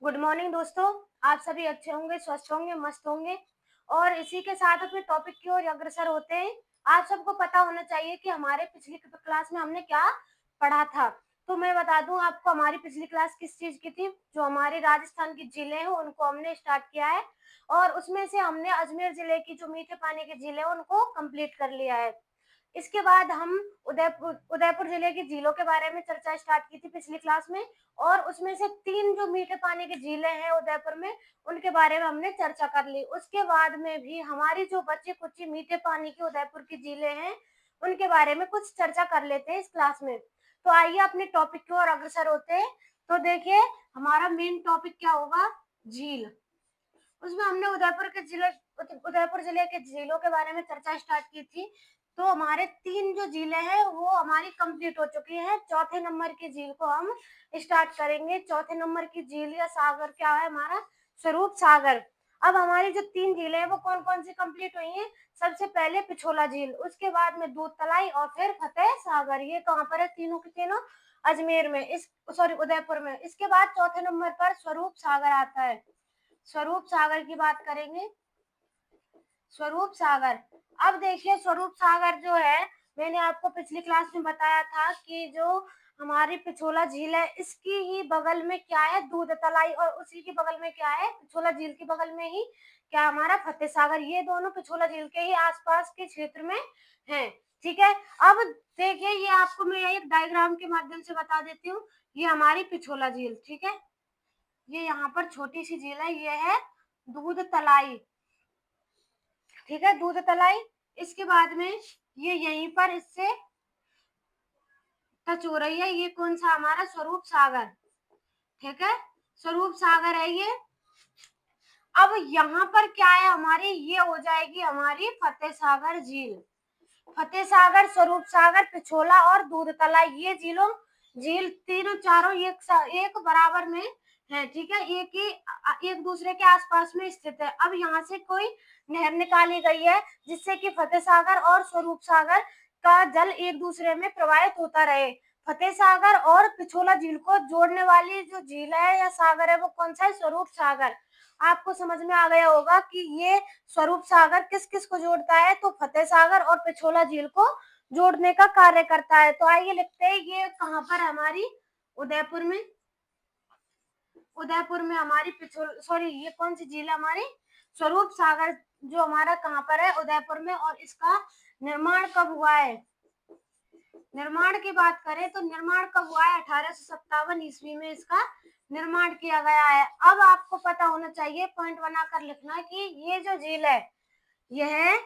Good morning दोस्तों। आप सभी अच्छे होंगे, स्वस्थ होंगे, मस्त होंगे और इसी के साथ अपने टॉपिक की ओर अग्रसर होते हैं। आप सबको पता होना चाहिए कि हमारे पिछली क्लास में हमने क्या पढ़ा था। तो मैं बता दूं आपको, हमारी पिछली क्लास किस चीज की थी। जो हमारी राजस्थान की झीलें हैं उनको हमने स्टार्ट किया है और उसमें से हमने अजमेर जिले की जो मीठे पानी की झीलें हैं उनको कंप्लीट कर लिया है। इसके बाद हम उदयपुर जिले की झीलों के बारे में चर्चा स्टार्ट की थी पिछली क्लास में और उसमें से 3 जो मीठे पानी की झीलें हैं उदयपुर में, उनके बारे में हमने चर्चा कर ली। उसके बाद में भी हमारी जो बची-खुची मीठे पानी की उदयपुर की झीलें हैं, उनके बारे में कुछ चर्चा कर लेते हैं इस क्लास में। तो आइए अपने टॉपिक की ओर अग्रसर होते हैं। तो देखिए, हमारा मेन टॉपिक क्या होगा? झील। उसमें हमने उदयपुर जिले के झीलों के बारे में चर्चा स्टार्ट की थी। तो हमारे 3 जो झीलें हैं वो हमारी कंप्लीट हो चुकी हैं। चौथे नंबर की झील को हम स्टार्ट करेंगे। चौथे नंबर की झील या सागर क्या है हमारा? स्वरूप सागर। अब हमारी जो 3 झीलें हैं वो कौन-कौन सी कंप्लीट हुई हैं? सबसे पहले पिछोला झील, उसके बाद में दूध तलाई और फिर फतेह सागर। ये कहाँ पर है तीनों की तीनों? अजमेर में, उदयपुर में। इसके बाद चौथे नंबर पर स्वरूप सागर आता है। स्वरूप सागर की बात करेंगे। स्वरूप सागर। अब देखिए, स्वरूप सागर जो है, मैंने आपको पिछली क्लास में बताया था कि जो हमारी पिछोला झील है इसकी ही बगल में क्या है? दूध तलाई। और उसी की बगल में क्या है? पिछोला झील की बगल में ही क्या हमारा? फतेह सागर। ये दोनों पिछोला झील के ही आसपास के क्षेत्र में हैं। ठीक है। अब देखिए, ये आपको मैं एक डायग्राम के माध्यम से बता देती हूँ। ये हमारी पिछोला झील, ठीक है। ये यहाँ पर छोटी सी झील है, ये है दूध तलाई। ठीक है, दूध तलाई। इसके बाद में ये यहीं पर इससे टच हो रही है। ये कौन सा? हमारा स्वरूप सागर। ठीक है, स्वरूप सागर है ये। अब यहाँ पर क्या है हमारी? ये हो जाएगी हमारी फतेह सागर झील। फतेह सागर, स्वरूप सागर, पिछोला और दूध तलाई, ये झील तीनों चारों एक बराबर में है। ठीक है, एक दूसरे के आसपास में स्थित है। अब यहाँ से कोई नहर निकाली गई है जिससे कि फतेह सागर और स्वरूप सागर का जल एक दूसरे में प्रवाहित होता रहे। फतेह सागर और पिछोला झील को जोड़ने वाली जो झील है या सागर है वो कौन सा है? स्वरूप सागर। आपको समझ में आ गया होगा कि ये स्वरूप सागर किस किस को जोड़ता है? तो फतेह सागर और पिछोला झील को जोड़ने का कार्य करता है। तो आइए लिखते हैं, ये कहाँ पर है हमारी? उदयपुर में। उदयपुर में हमारी ये कौन सी झील है हमारी? स्वरूप सागर, जो हमारा कहाँ पर है? उदयपुर में। और इसका निर्माण कब हुआ है? निर्माण की बात करें तो निर्माण कब हुआ है? 1857 ईस्वी में इसका निर्माण किया गया है। अब आपको पता होना चाहिए, पॉइंट बनाकर लिखना, कि ये जो झील है यह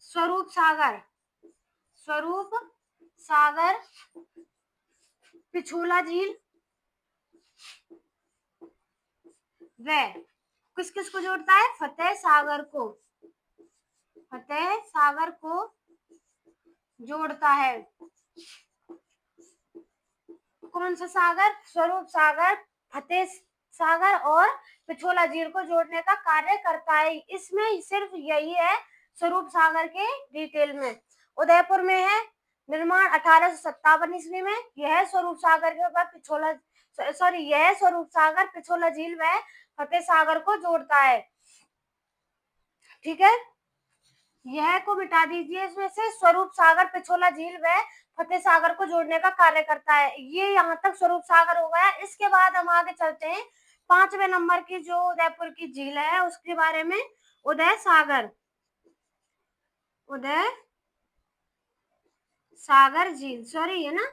स्वरूप सागर, स्वरूप सागर, पिछोला झील व किस किस को जोड़ता है? फतेह सागर को, फतेह सागर को जोड़ता है। कौन सा सागर? स्वरूप सागर, फतेह सागर और पिछोला झील को जोड़ने का कार्य करता है। इसमें सिर्फ यही है स्वरूप सागर के डिटेल में। उदयपुर में है निर्माण 1857 ईस्वी में। यह स्वरूप सागर के ऊपर यह स्वरूप सागर, पिछोला झील व फतेह सागर को जोड़ता है। ठीक है, यह को मिटा दीजिए इसमें से। स्वरूप सागर, पिछोला झील व फतेह सागर को जोड़ने का कार्य करता है। ये यहाँ तक स्वरूप सागर हो गया। इसके बाद हम आगे चलते हैं 5वें नंबर की जो उदयपुर की झील है उसके बारे में। उदय सागर, उदय सागर झील, सॉरी है ना,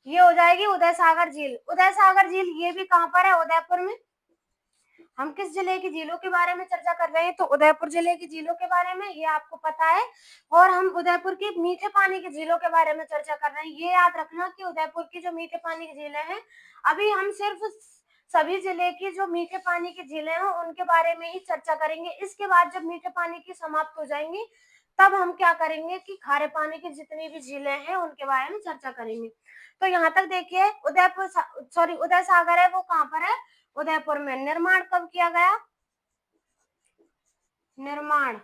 ये हो जाएगी उदय सागर झील। उदय सागर झील ये भी कहाँ पर है? उदयपुर में। हम किस जिले की झीलों के बारे में चर्चा कर रहे हैं? तो उदयपुर जिले की झीलों के बारे में, ये आपको पता है। और हम उदयपुर की मीठे पानी की झीलों के बारे में चर्चा कर रहे हैं। ये याद रखना कि उदयपुर की जो मीठे पानी की झीलें हैं, अभी हम सिर्फ सभी जिले की जो मीठे पानी की झीलें हैं उनके बारे में ही चर्चा करेंगे। इसके बाद जब मीठे पानी की समाप्त हो जाएंगी तब हम क्या करेंगे कि खारे पानी की जितनी भी झीलें हैं उनके बारे में चर्चा करेंगे। तो यहाँ तक देखिए, उदय सागर है वो कहाँ पर है? उदयपुर में। निर्माण कब किया गया? निर्माण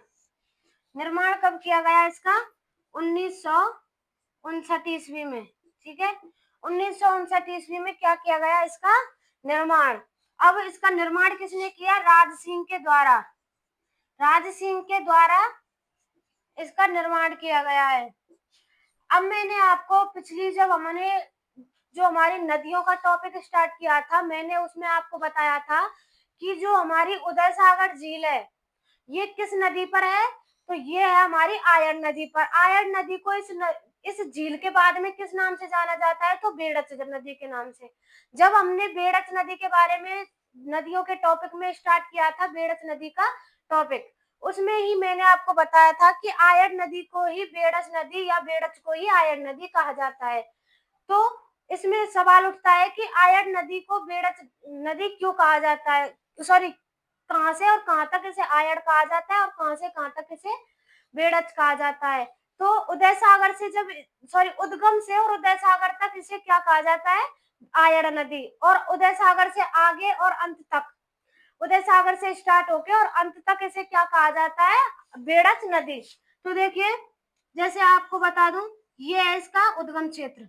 निर्माण कब किया गया इसका? 1959 ईस्वी में। ठीक है, 1959 ईस्वी में क्या किया गया इसका निर्माण। अब इसका निर्माण किसने किया? राज सिंह के द्वारा। राज सिंह के द्वारा इसका निर्माण किया गया है। अब मैंने आपको पिछली जब हमने जो हमारी नदियों का टॉपिक स्टार्ट किया था, मैंने उसमें आपको बताया था कि जो हमारी उदय सागर झील है ये किस नदी पर है? तो ये है हमारी आयन नदी पर। आयन नदी को इस झील के बाद में किस नाम से जाना जाता है? तो बेड़च नदी के नाम से। जब हमने बेड़च नदी के बारे में नदियों के टॉपिक में स्टार्ट किया था, बेड़च नदी का टॉपिक, उसमें ही मैंने आपको बताया था कि आयन नदी को ही बेड़च नदी या बेड़च को ही आयन नदी कहा जाता है। तो इसमें सवाल उठता है कि आयन नदी को बेड़च नदी क्यों कहा जाता है? सॉरी, कहां से और कहां तक इसे आयन कहा जाता है और कहां से कहां तक इसे बेड़च कहा जाता है? तो उदय सागर से उद्गम से और उदय सागर तक इसे क्या कहा जाता है? आयन नदी। और उदय सागर से आगे और अंत तक, उदय सागर से स्टार्ट होके और अंत तक इसे क्या कहा जाता है? बेड़च नदी। तो देखिए, जैसे आपको बता दूं, ये है इसका उद्गम क्षेत्र,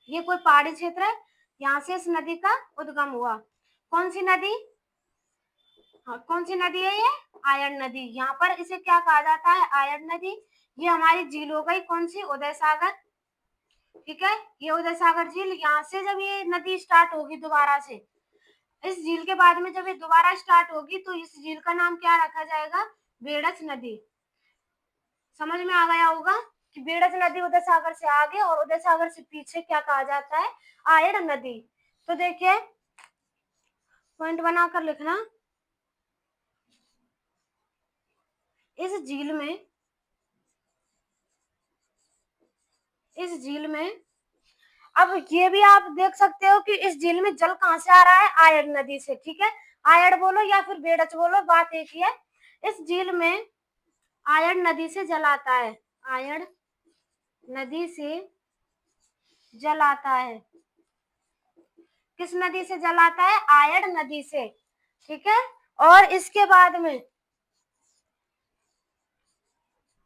ये कोई पहाड़ी क्षेत्र है, यहाँ से इस नदी का उद्गम हुआ। कौन सी नदी? हाँ, कौन सी नदी है ये? आयन नदी। यहाँ पर इसे क्या कहा जाता है? आयन नदी। ये हमारी झील हो गई, कौन सी? उदय सागर। ठीक है, ये उदय सागर झील। यहाँ से जब ये नदी स्टार्ट होगी दोबारा से, इस झील के बाद में जब ये दोबारा स्टार्ट होगी तो इस झील का नाम क्या रखा जाएगा? बेड़च नदी। समझ में आ गया होगा कि बेड़च नदी उदय सागर से आगे और उदय सागर से पीछे क्या कहा जाता है? आयन नदी। तो देखिए, पॉइंट बनाकर लिखना। इस झील में अब ये भी आप देख सकते हो कि इस झील में जल कहां से आ रहा है? आयन नदी से। ठीक है, आयन बोलो या फिर बेड़च बोलो, बात एक ही है। इस झील में आयन नदी से जल आता है, आयन नदी से जल आता है। किस नदी से जल आता है? आयन नदी से। ठीक है, और इसके बाद में,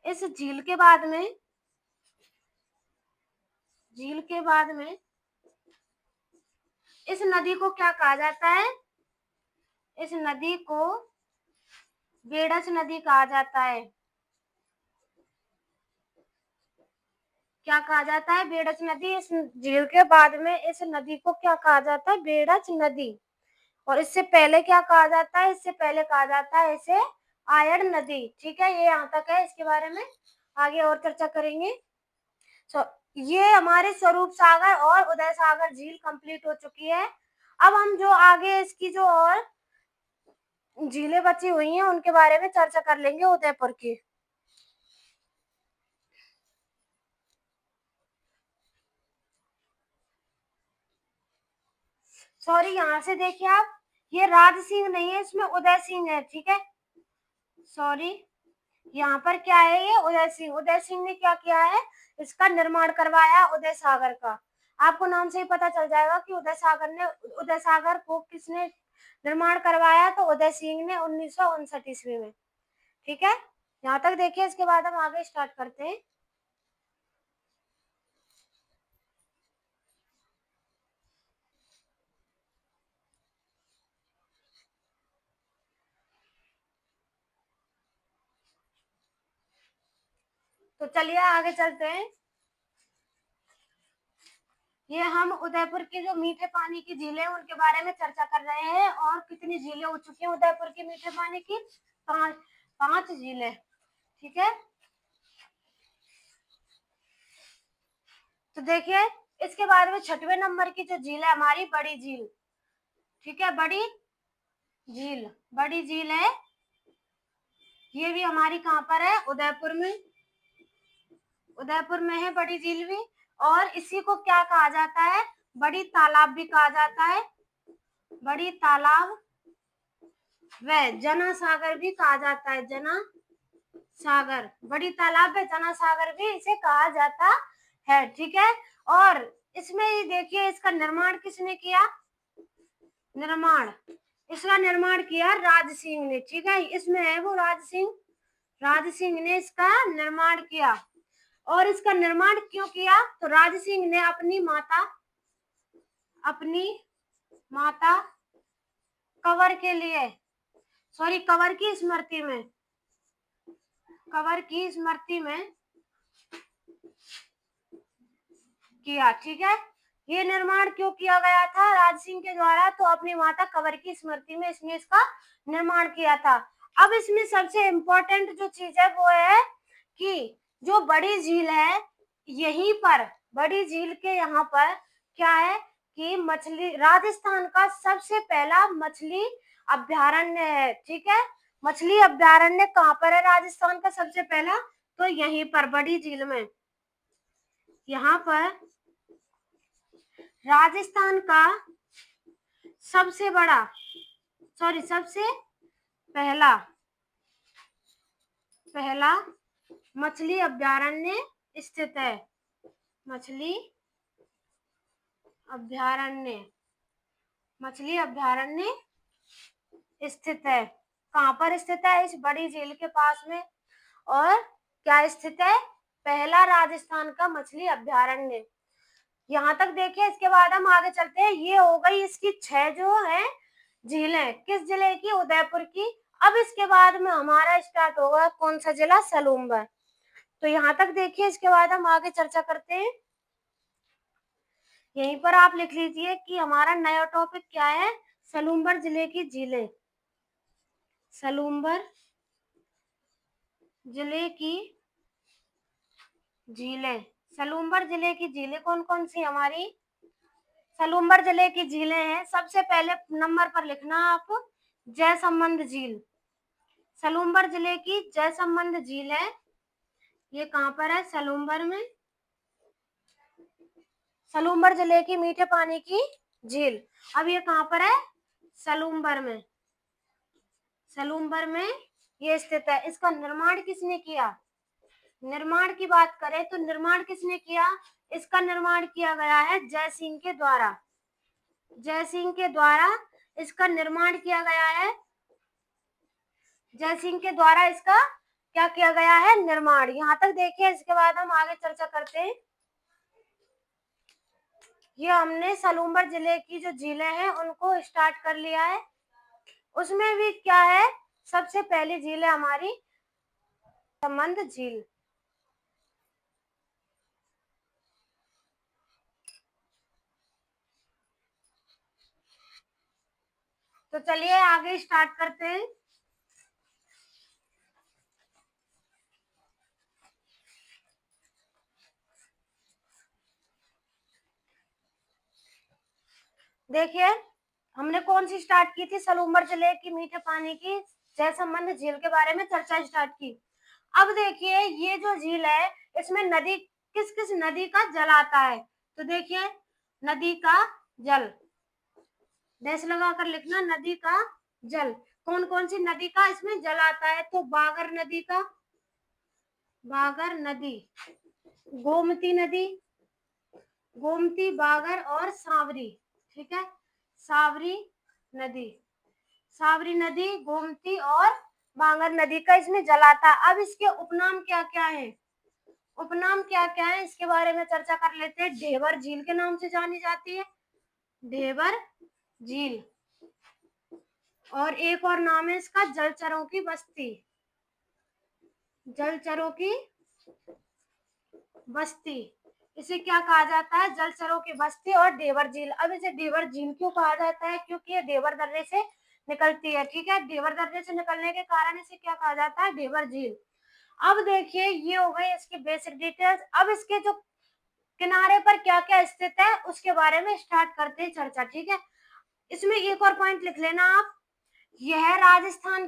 इस झील के बाद में इस नदी को क्या कहा जाता है? इस नदी को बेड़च नदी कहा जाता है। क्या कहा जाता है? बेड़च नदी। इस झील के बाद में इस नदी को क्या कहा जाता है? बेड़च नदी। और इससे पहले क्या कहा जाता है? इससे पहले कहा जाता है इसे आयन नदी। ठीक है, ये यहाँ तक है। इसके बारे में आगे और चर्चा करेंगे। ये हमारे स्वरूप सागर और उदय सागर झील कंप्लीट हो चुकी है। अब हम जो आगे इसकी जो और झीलें बची हुई हैं उनके बारे में चर्चा कर लेंगे, उदयपुर की। सॉरी, यहाँ से देखिए आप, ये राज सिंह नहीं है, इसमें उदय सिंह है। ठीक है, सॉरी, यहाँ पर क्या है? ये उदय सिंह। उदय सिंह ने क्या किया है? इसका निर्माण करवाया उदय सागर का। आपको नाम से ही पता चल जाएगा कि उदय सागर को किसने निर्माण करवाया? तो उदय सिंह ने 1959 ईस्वी में। ठीक है, यहाँ तक देखिए। इसके बाद हम आगे स्टार्ट करते हैं। तो चलिए आगे चलते हैं। ये हम उदयपुर की जो मीठे पानी की झीलें हैं उनके बारे में चर्चा कर रहे हैं। और कितनी झीलें हो चुकी हैं उदयपुर की मीठे पानी की? 5 झीलें। ठीक है, तो देखिए, इसके बाद में 6वें नंबर की जो झील है हमारी, बड़ी झील। ठीक है, बड़ी झील है। ये भी हमारी कहाँ पर है? उदयपुर में। उदयपुर में है बड़ी झील भी। और इसी को क्या कहा जाता है? बड़ी तालाब भी कहा जाता है। बड़ी तालाब व जना सागर भी कहा जाता है। जना सागर, बड़ी तालाब व जना सागर भी इसे कहा जाता है। ठीक है, और इसमें ही देखिए, इसका निर्माण किसने किया? इसका निर्माण किया राज सिंह ने। ठीक है, इसमें है वो राज सिंह ने इसका निर्माण किया। और इसका निर्माण क्यों किया? तो राज सिंह ने अपनी माता अपनी माता कंवर के लिए, सॉरी कंवर की स्मृति में, कंवर की स्मृति में किया। ठीक है, ये निर्माण क्यों किया गया था राज सिंह के द्वारा? तो अपनी माता कंवर की स्मृति में इसने इसका निर्माण किया था। अब इसमें सबसे इम्पोर्टेंट जो चीज है वो है कि जो बड़ी झील है, यहीं पर बड़ी झील के यहाँ पर क्या है कि मछली, राजस्थान का सबसे पहला मछली अभ्यारण्य है। ठीक है, मछली अभ्यारण्य कहाँ पर है राजस्थान का सबसे पहला? तो यहीं पर बड़ी झील में। यहाँ पर राजस्थान का सबसे बड़ा, सॉरी सबसे पहला मछली अभ्यारण्य स्थित है। मछली अभ्यारण्य स्थित है। कहाँ पर स्थित है? इस बड़ी झील के पास में। और क्या स्थित है? पहला राजस्थान का मछली अभ्यारण्य। यहाँ तक देखिए, इसके बाद हम आगे चलते हैं। ये हो गई इसकी 6 जो है झीलें, किस जिले की? उदयपुर की। अब इसके बाद में हमारा स्टार्ट होगा कौन सा जिला? सलूम्बर। तो यहाँ तक देखिए, इसके बाद हम आगे चर्चा करते हैं। यहीं पर आप लिख लीजिए कि हमारा नया टॉपिक क्या है? सलूम्बर जिले की झीलें। सलूम्बर जिले की झीलें। सलूम्बर जिले की झीलें कौन कौन सी हमारी? सलूम्बर जिले की झीलें हैं, सबसे पहले नंबर पर लिखना आप जयसंबंध झील। सलूम्बर जिले की जयसंबंध झील है, ये कहाँ पर है? सलूम्बर में। सलूम्बर जिले की मीठे पानी की झील, अब ये कहाँ पर है? सलूम्बर में। सलूम्बर में ये स्थित है। इसका निर्माण किसने किया? निर्माण की बात करें तो निर्माण किसने किया? इसका निर्माण किया गया है जय सिंह के द्वारा। जय सिंह के द्वारा इसका निर्माण किया गया है। जय सिंह के द्वारा इसका क्या किया गया है? निर्माण। यहाँ तक देखिए, इसके बाद हम आगे चर्चा करते हैं। ये हमने सलूम्बर जिले की जो झीलें हैं उनको स्टार्ट कर लिया है। उसमें भी क्या है? सबसे पहली झील है हमारी संबंध झील। तो चलिए आगे स्टार्ट करते हैं। देखिए, हमने कौन सी स्टार्ट की थी? सलूम्बर जिले की मीठे पानी की जयसंबंध झील के बारे में चर्चा स्टार्ट की। अब देखिए, ये जो झील है इसमें नदी, किस किस नदी का जल आता है? तो देखिए, नदी का जल, डैश लगा कर लिखना, नदी का जल। कौन कौन सी नदी का इसमें जल आता है? तो बागर नदी का, बागर नदी, गोमती नदी, गोमती, बागर और सांवरी। ठीक है, सांवरी नदी, सांवरी नदी, गोमती और बांगर नदी का इसमें जल आता है। अब इसके उपनाम क्या क्या है? उपनाम क्या क्या है इसके बारे में चर्चा कर लेते हैं। ढेबर झील के नाम से जानी जाती है, ढेबर झील। और एक और नाम है इसका जलचरों की बस्ती, जलचरों की बस्ती। इसे क्या कहा जाता है? जलचरों की बस्ती और ढेबर झील। अब इसे ढेबर झील क्यों कहा जाता है? क्योंकि ये ढेबर दर्रे से निकलती है। ठीक है, ढेबर दर्रे से निकलने के कारण इसे क्या कहा जाता है? ढेबर झील। अब देखिए, ये हो गई इसकी बेसिक डिटेल्स। अब इसके जो किनारे पर क्या क्या स्थित है उसके बारे में स्टार्ट करते हैं चर्चा। ठीक है, इसमें एक और पॉइंट लिख लेना आप, यह राजस्थान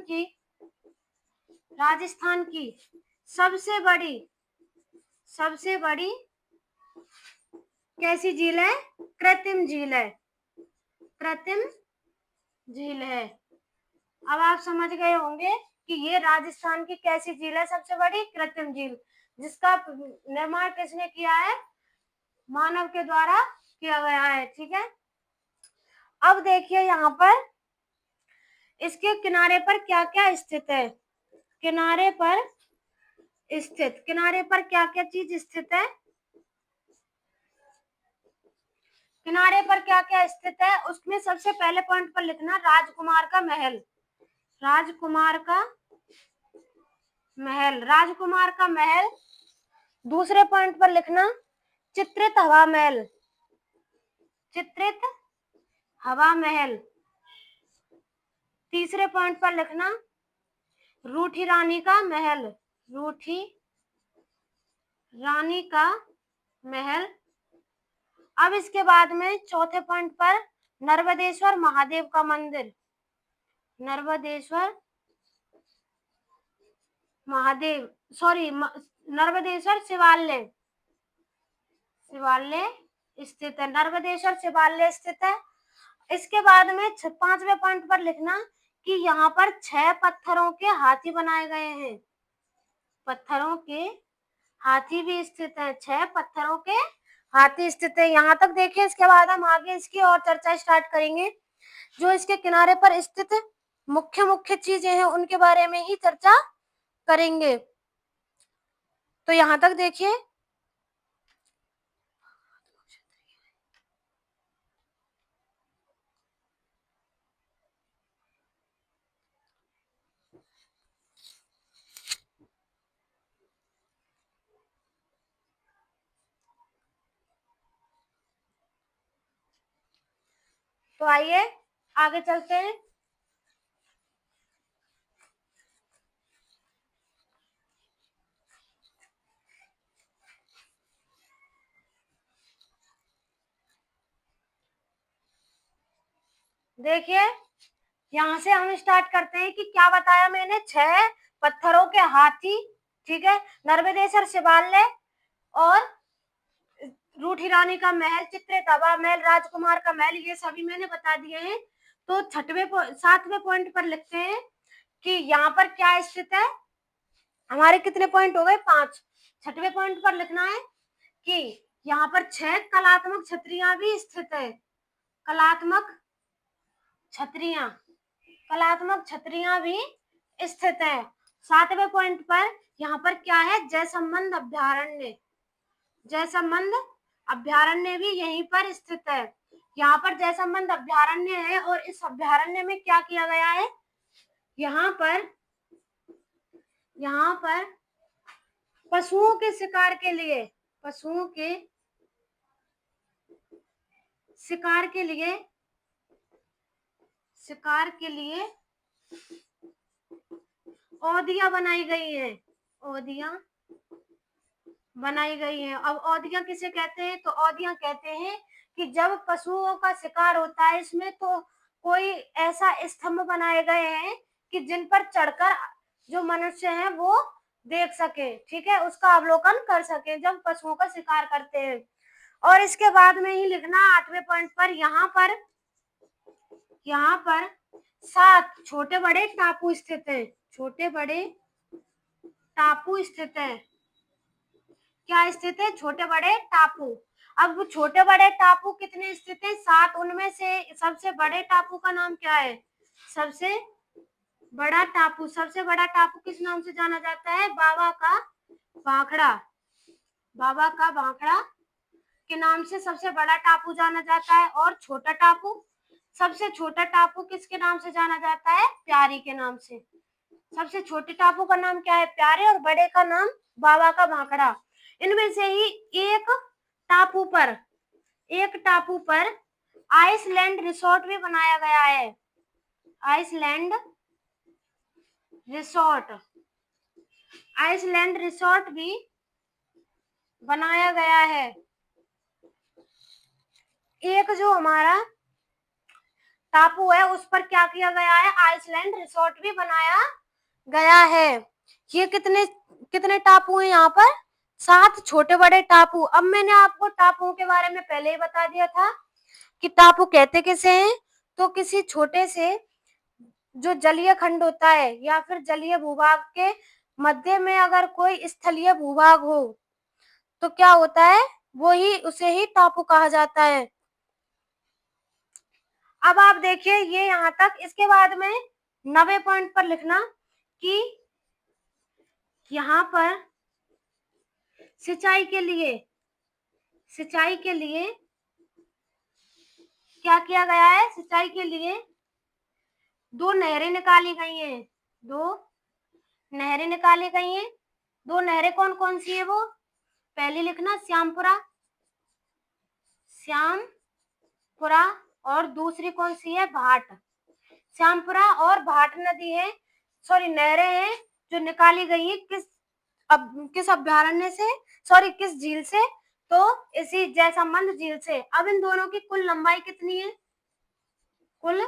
की सबसे बड़ी कैसी झील है? कृत्रिम झील है, कृत्रिम झील है। अब आप समझ गए होंगे कि ये राजस्थान की कैसी झील है? सबसे बड़ी कृत्रिम झील, जिसका निर्माण किसने किया है? मानव के द्वारा किया गया है। ठीक है, अब देखिए यहाँ पर इसके किनारे पर क्या क्या स्थित है। किनारे पर क्या क्या चीज स्थित है? किनारे पर क्या क्या स्थित है, उसमें सबसे पहले पॉइंट पर लिखना राजकुमार का महल। राजकुमार का महल, राजकुमार का महल। दूसरे पॉइंट पर लिखना चित्रित हवा महल। चित्रित हवा महल। तीसरे पॉइंट पर लिखना रूठी रानी का महल। रूठी रानी का महल। अब इसके बाद में चौथे पॉइंट पर नर्मदेश्वर महादेव का मंदिर। नर्मदेश्वर महादेव, सॉरी, नर्मदेश्वर शिवालय। शिवालय स्थित है, नर्मदेश्वर शिवालय स्थित है। इसके बाद में 5वें पॉइंट पर लिखना कि यहाँ पर 6 पत्थरों के हाथी बनाए गए हैं। पत्थरों के हाथी भी स्थित है, 6 पत्थरों के हाथी स्थित है। यहाँ तक देखिए, इसके बाद हम आगे इसकी और चर्चा स्टार्ट करेंगे। जो इसके किनारे पर स्थित मुख्य मुख्य चीजें हैं उनके बारे में ही चर्चा करेंगे। तो यहाँ तक देखिए, तो आइए आगे चलते हैं। देखिए, यहाँ से हम स्टार्ट करते हैं कि क्या बताया मैंने, 6 पत्थरों के हाथी, ठीक है, नर्मदेश्वर शिवालय और रूठी रानी का महल, चित्रित हवा महल, राजकुमार का महल, ये सभी मैंने बता दिए हैं। तो 7वें पॉइंट पर लिखते हैं कि यहाँ पर क्या स्थित है। हमारे कितने पॉइंट हो गए, 5। 6वें पॉइंट पर लिखना है कि यहाँ पर 6 कलात्मक छतरियां भी स्थित है। कलात्मक छतरियां, कलात्मक छतरियां भी स्थित है। 7वें पॉइंट पर यहाँ पर क्या है, जयसंबंध अभ्यारण्य। जयसंबंध अभ्यारण्य भी यहीं पर स्थित है। यहाँ पर जयसंबंध अभ्यारण्य है और इस अभ्यारण्य में क्या किया गया है, यहाँ पर पशुओं के शिकार के लिए, पशुओं के शिकार के लिए, शिकार के लिए औदियां बनाई गई हैं। औदियां बनाई गई हैं। अब औदियां किसे कहते हैं, तो औदियां कहते हैं कि जब पशुओं का शिकार होता है इसमें, तो कोई ऐसा स्तंभ बनाए गए हैं कि जिन पर चढ़कर जो मनुष्य हैं वो देख सके, ठीक है, उसका अवलोकन कर सके जब पशुओं का शिकार करते हैं। और इसके बाद में ही लिखना 8वें पॉइंट पर, यहाँ पर 7 छोटे बड़े टापू स्थित हैं। छोटे बड़े टापू स्थित हैं। क्या स्थित है, छोटे बड़े टापू। अब वो छोटे बड़े टापू कितने स्थित हैं, 7। उनमें से सबसे बड़े टापू का नाम क्या है, सबसे बड़ा टापू। सबसे बड़ा टापू किस नाम से जाना जाता है, बाबा का भाखड़ा। बाबा का भाखड़ा के नाम से सबसे बड़ा टापू जाना जाता है। और छोटा टापू, सबसे छोटा टापू किसके नाम से जाना जाता है, प्यारी के नाम से। सबसे छोटे टापू का नाम क्या है, प्यारे, और बड़े का नाम बाबा का भाखड़ा। इनमें से ही एक टापू पर आइसलैंड रिसोर्ट भी बनाया गया है। आइसलैंड रिसोर्ट भी बनाया गया है। एक जो हमारा टापू है उस पर क्या किया गया है, आइसलैंड रिसोर्ट भी बनाया गया है। ये कितने टापू हैं यहाँ पर, 7 छोटे बड़े टापू। अब मैंने आपको टापुओं के बारे में पहले ही बता दिया था कि टापू कहते किसे हैं, तो किसी छोटे से जो जलीय खंड होता है या फिर जलीय भूभाग के मध्य में अगर कोई स्थलीय भूभाग हो तो क्या होता है, उसे ही टापू कहा जाता है। अब आप देखिए ये यहाँ तक। इसके बाद में 9वें पॉइंट पर लिखना कि यहाँ पर सिंचाई के लिए क्या किया गया है, सिंचाई के लिए 2 नहरें निकाली गई हैं, 2 नहरें निकाली गई हैं। 2 नहरें कौन-कौन सी है वो? पहली लिखना श्यामपुरा और दूसरी कौन सी है? भाट। श्यामपुरा और भाट नदी है, सॉरी नहरें हैं जो निकाली गई है किस अभ्यारण्य से, सॉरी किस झील से? तो इसी जैसमंद झील से। अब इन दोनों की कुल लंबाई कितनी है? कुल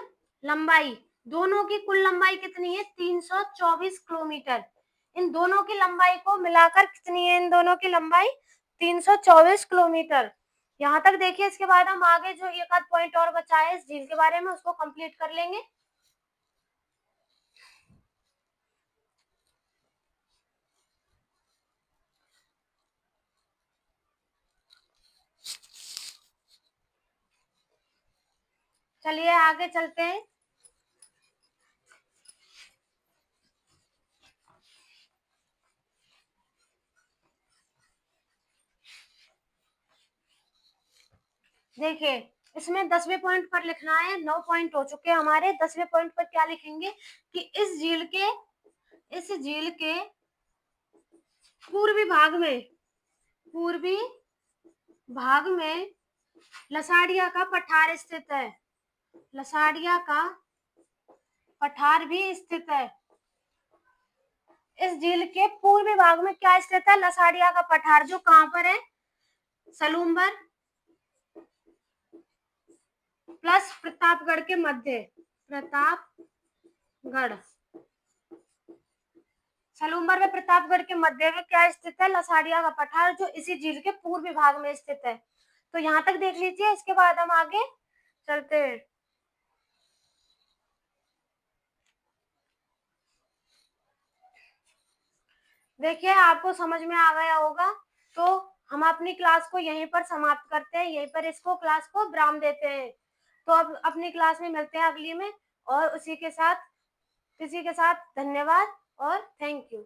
लंबाई, दोनों की कुल लंबाई कितनी है? 324 किलोमीटर। इन दोनों की लंबाई को मिलाकर कितनी है इन दोनों की लंबाई? 324 किलोमीटर। यहाँ तक देखिए, इसके बाद हम आगे जो एक आध पॉइंट और बचा है इस झील के बारे में, उसको कंप्लीट कर लेंगे। चलिए आगे चलते हैं। देखिए, इसमें 10वें पॉइंट पर लिखना है, 9 पॉइंट हो चुके हैं हमारे। 10वें पॉइंट पर क्या लिखेंगे कि इस झील के पूर्वी भाग में लसाड़िया का पठार स्थित है। लसाड़िया का पठार भी स्थित है। इस झील के पूर्वी भाग में क्या स्थित है? लसाड़िया का पठार, जो कहां पर है? सलूम्बर प्लस प्रतापगढ़ के मध्य। सलूम्बर में प्रतापगढ़ के मध्य में क्या स्थित है? लसाड़िया का पठार, जो इसी झील के पूर्वी भाग में स्थित है। तो यहाँ तक देख लीजिए, इसके बाद हम आगे चलते हैं। देखिए, आपको समझ में आ गया होगा, तो हम अपनी क्लास को यहीं पर समाप्त करते हैं, यहीं पर इसको क्लास को विराम देते हैं। तो अब अपनी क्लास में मिलते हैं अगली में, और इसी के साथ धन्यवाद और थैंक यू।